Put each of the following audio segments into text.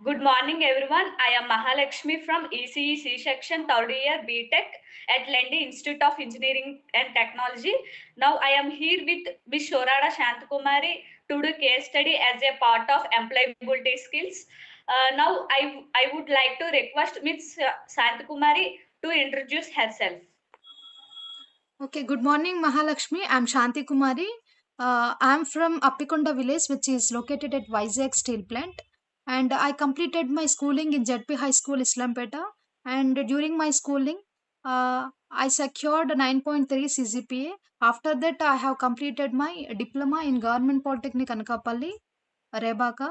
Good morning, everyone. I am Mahalakshmi from ECE section, third year BTech at Lendi Institute of Engineering and Technology. Now, I am here with Ms. Shorada Shantakumari to do case study as a part of employability skills. Now, I would like to request Ms. Shantakumari to introduce herself. Okay, good morning, Mahalakshmi. I'm Shanti Kumari. I'm from Appikonda village, which is located at Vizag Steel Plant. And I completed my schooling in ZP High School, Islampeta. And during my schooling, I secured a 9.3 CGPA. After that, I have completed my diploma in Government Polytechnic Anakapalli, Rebaka,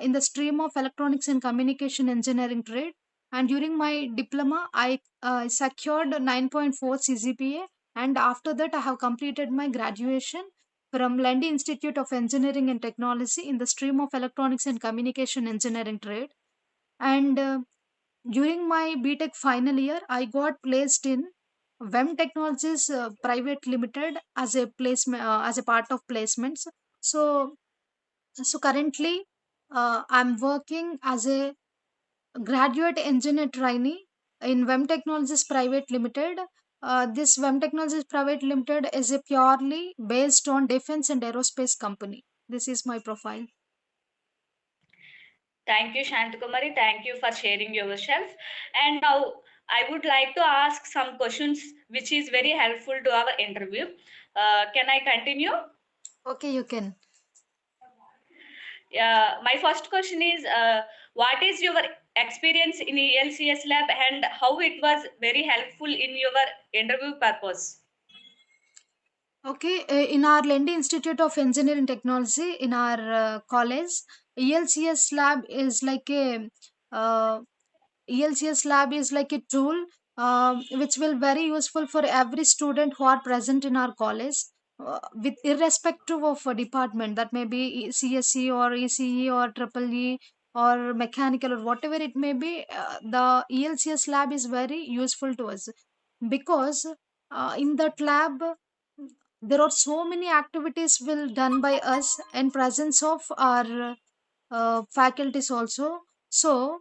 in the stream of Electronics and Communication Engineering trade. And during my diploma, I secured 9.4 CGPA, and after that I have completed my graduation from Lendi Institute of Engineering and Technology in the stream of Electronics and Communication Engineering trade. And during my BTech final year, I got placed in WEM Technologies Private Limited as a placement as a part of placements. So currently I'm working as a graduate engineer trainee in WEM Technologies Private Limited. This WEM Technologies Private Limited is a purely based on defense and aerospace company. This is my profile. Thank you, Shantakumari. Thank you for sharing yourself. And now I would like to ask some questions which is very helpful to our interview. Can I continue? Okay, you can. My first question is what is your experience in ELCS lab and how it was very helpful in your interview purpose? Okay, in our Lendi Institute of Engineering Technology, in our college, ELCS lab is like a uh, ELCS lab is like a tool which will very useful for every student who are present in our college, with irrespective of a department, that may be CSE or ECE or triple E or mechanical or whatever it may be. The ELCS lab is very useful to us because in that lab there are so many activities will done by us in presence of our faculties also. So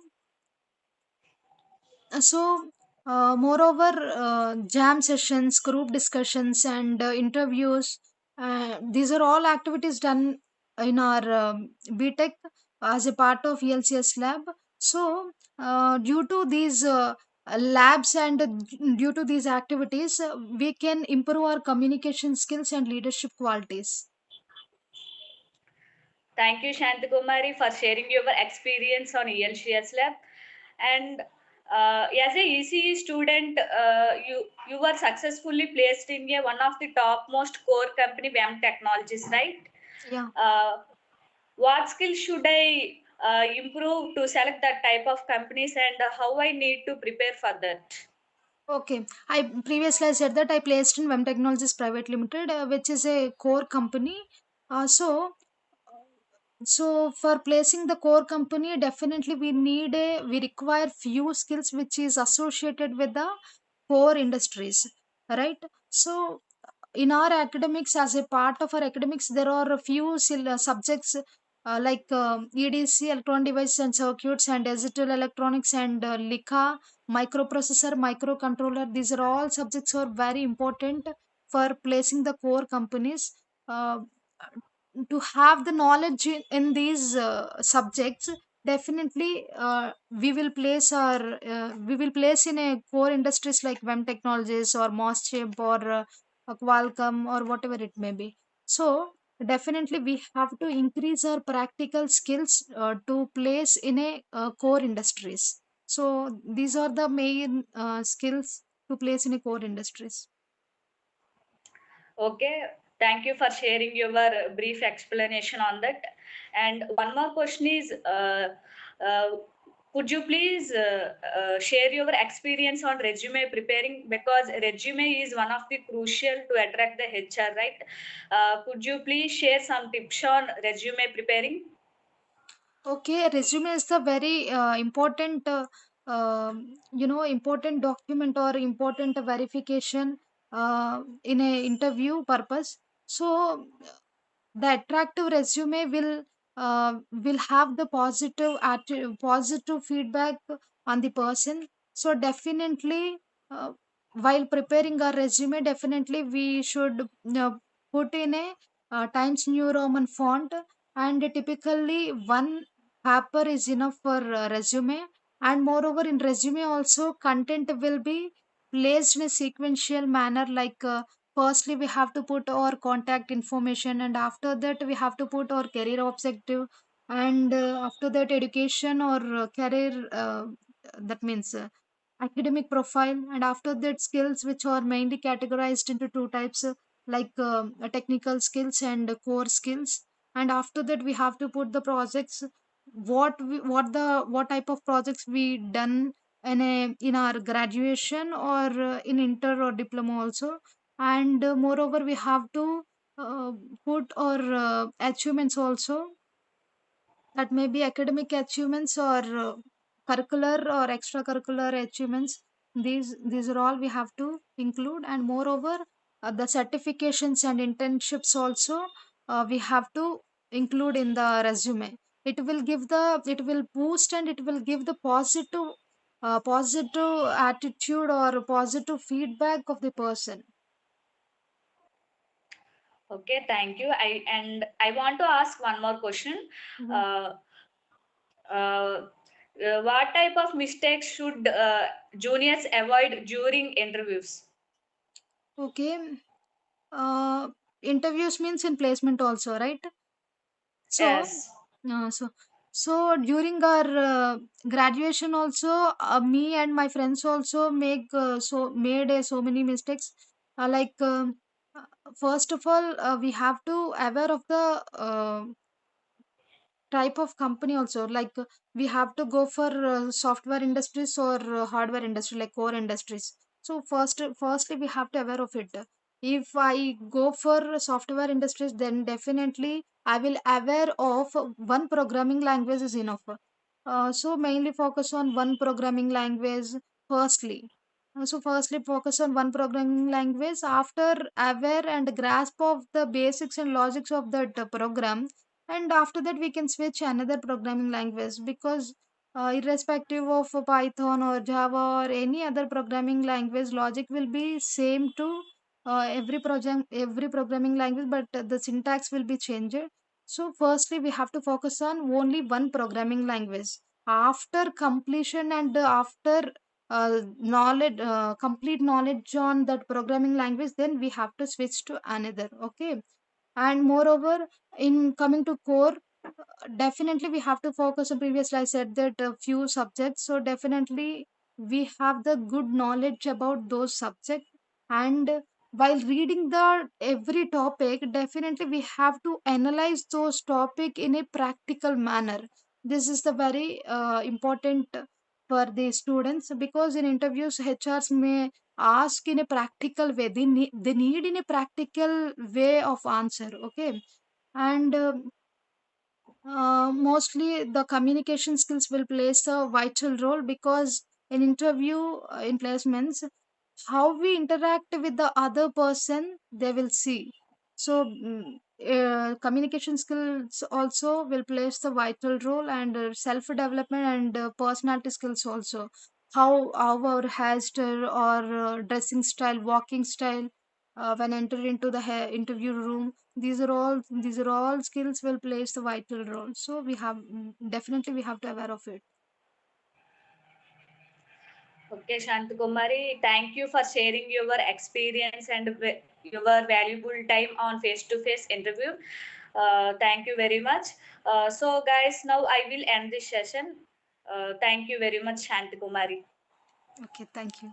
moreover, jam sessions, group discussions, and interviews, these are all activities done in our BTech as a part of ELCS lab. So, due to these labs and due to these activities, we can improve our communication skills and leadership qualities. Thank you, Shantakumari, for sharing your experience on ELCS lab. And as a ECE student, you were successfully placed in one of the topmost core company, WAM Technologies, right? Yeah. Uh, what skills should I improve to select that type of companies, and how I need to prepare for that? Okay. I previously I said that I placed in WEM Technologies Private Limited, which is a core company. So for placing the core company, definitely we require few skills which is associated with the core industries, right? So in our academics, as a part of our academics, there are a few subjects like EDC, electron devices and circuits, and digital electronics, and LICA, microprocessor, microcontroller. These are all subjects are very important for placing the core companies. Uh, to have the knowledge in these subjects, definitely we will place in a core industries like WEM Technologies or Moschip or Qualcomm or whatever it may be. So definitely we have to increase our practical skills to place in a core industries. So these are the main skills to place in a core industries. Okay, thank you for sharing your brief explanation on that. And one more question is, uh, could you please share your experience on resume preparing, because resume is one of the crucial to attract the HR, right? Could you please share some tips on resume preparing? Okay, resume is the very important, important document or important verification in a interview purpose. So the attractive resume will will have the positive feedback on the person. So definitely, while preparing our resume, definitely we should put in a Times New Roman font, and typically one paper is enough for resume. And moreover, in resume also, content will be placed in a sequential manner, like firstly we have to put our contact information, and after that we have to put our career objective, and after that education or career, that means academic profile, and after that skills, which are mainly categorized into two types, like technical skills and core skills. And after that we have to put the projects, what type of projects we done in our graduation, or in inter or diploma also. And moreover we have to uh, put our achievements also, that may be academic achievements or curricular or extracurricular achievements. These are all we have to include. And moreover, the certifications and internships also we have to include in the resume. It will boost and it will give the positive attitude or positive feedback of the person. Okay, thank you. I want to ask one more question. Mhm. Uh, what type of mistakes should juniors avoid during interviews? Okay. uh, Interviews means in placement also, right? So, Yes. uh, so, so during our graduation also, me and my friends also made so many mistakes. Like uh, first of all, we have to aware of the type of company also. Like we have to go for software industries or hardware industry, like core industries. So firstly we have to aware of it. If I go for software industries, then definitely I will aware of one programming language is enough. So mainly focus on one programming language firstly. So firstly focus on one programming language. After aware and grasp of the basics and logics of that program, and after that we can switch another programming language. Because irrespective of Python or Java or any other programming language, logic will be same to every programming language, but the syntax will be changed. So firstly we have to focus on only one programming language. After completion and after complete knowledge on that programming language, then we have to switch to another. Okay. And moreover, in coming to core, definitely we have to focus on, previously I said that a few subjects, so definitely we have the good knowledge about those subjects. And while reading the every topic, definitely we have to analyze those topic in a practical manner. This is the very important for the students, because in interviews HRs may ask in a practical way. They need in a practical way of answer. Okay. And mostly the communication skills will plays a vital role, because in interview, in placements, how we interact with the other person they will see. So communication skills also will plays the vital role, and self development and personality skills also. How our hairstyle or dressing style, walking style, when enter into the interview room, these are all skills will plays the vital role. So we have, definitely we have to aware of it. Okay, Shantakumari, thank you for sharing your experience and your valuable time on face-to-face interview. Thank you very much. So, guys, now I will end this session. Thank you very much, Shantakumari. Okay, thank you.